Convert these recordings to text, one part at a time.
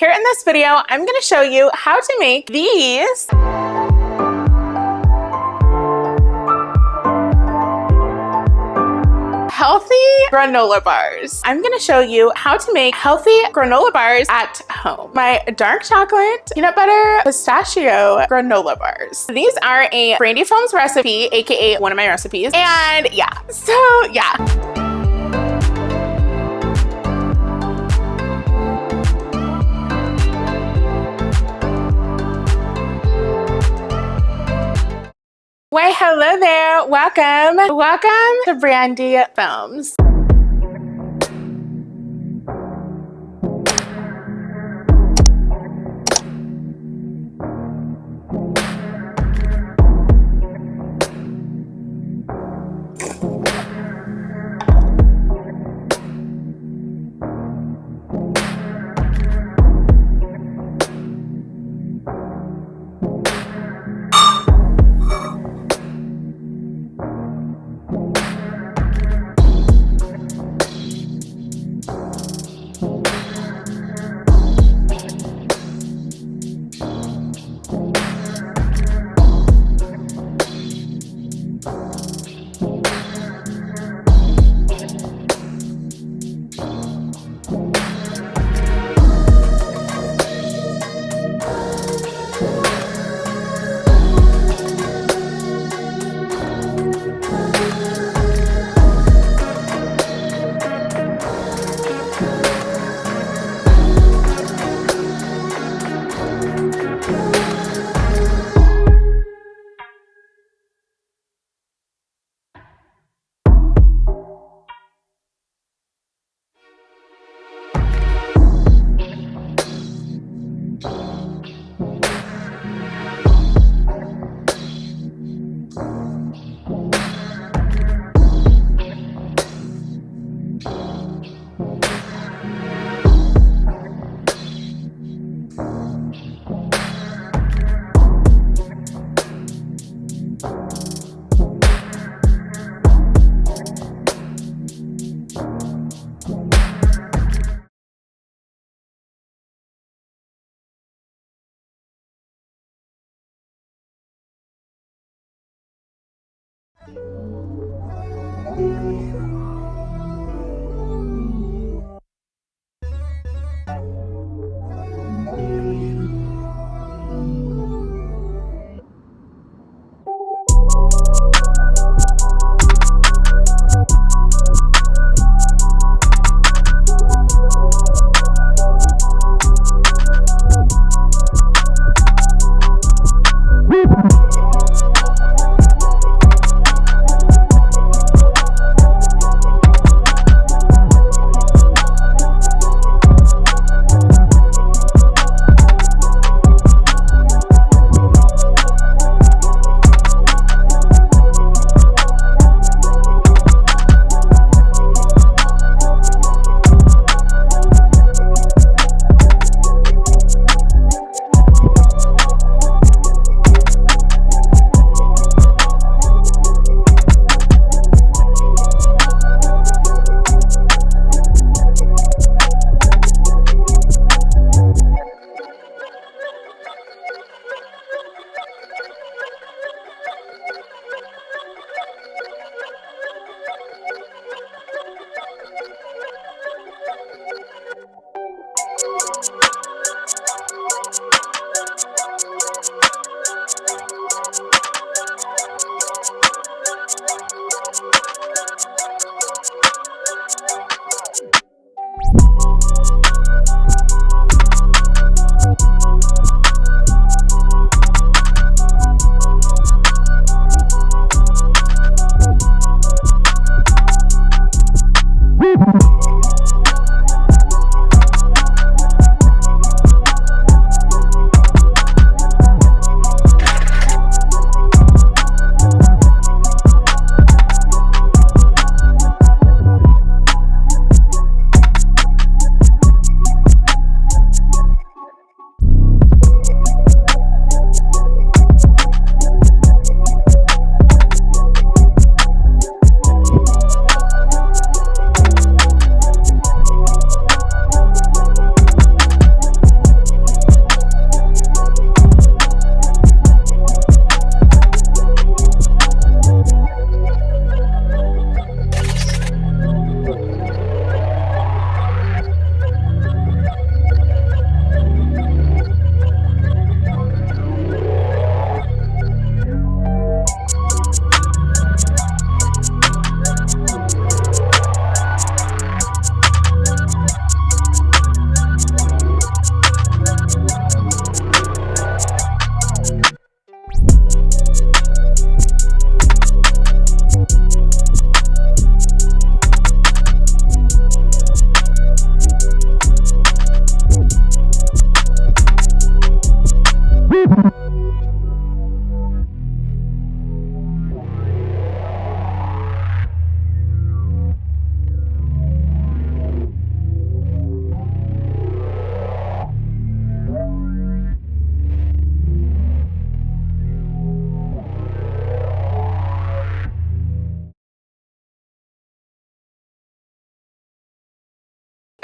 Here in this video, I'm going to show you how to make these healthy granola bars. I'm going to show you how to make healthy granola bars at home. My dark chocolate, peanut butter, pistachio granola bars. These are a Brandi Films recipe, aka one of my recipes. And yeah, so yeah. Why, hello there. Welcome to Brandi Films.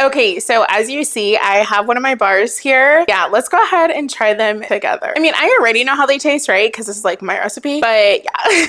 Okay, so as you see, I have one of my bars here. Yeah, let's go ahead and try them together. I mean, I already know how they taste, right? Because this is like my recipe, but yeah.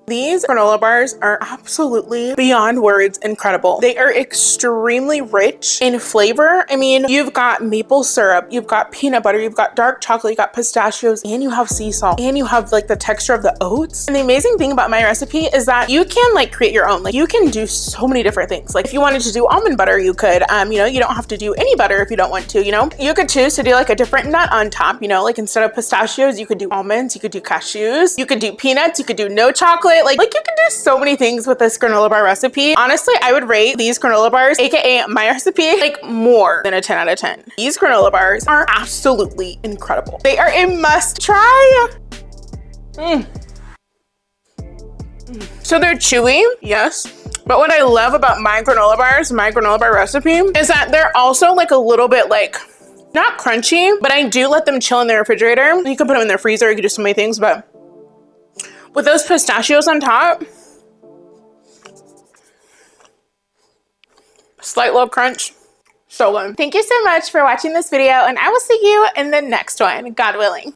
These granola bars are absolutely beyond words incredible. They are extremely rich in flavor. I mean, you've got maple syrup, you've got peanut butter, you've got dark chocolate, you got pistachios, and you have sea salt, and you have like the texture of the oats. And the amazing thing about my recipe is that you can like create your own. Like you can do so many different things. Like if you wanted to do almond butter, you could, you know, you don't have to do any butter if you don't want to, you know. You could choose to do like a different nut on top, you know, like instead of pistachios, you could do almonds, you could do cashews, you could do peanuts, you could do no chocolate. Like you can do so many things with this granola bar recipe. Honestly, I would rate these granola bars, aka my recipe, like more than a 10 out of 10. These granola bars are absolutely incredible. They are a must try. So they're chewy, yes. But what I love about my granola bars, my granola bar recipe, is that they're also like a little bit like, not crunchy, but I do let them chill in the refrigerator. You can put them in their freezer, you can do so many things, but with those pistachios on top, slight little crunch, so good. Thank you so much for watching this video, and I will see you in the next one, God willing.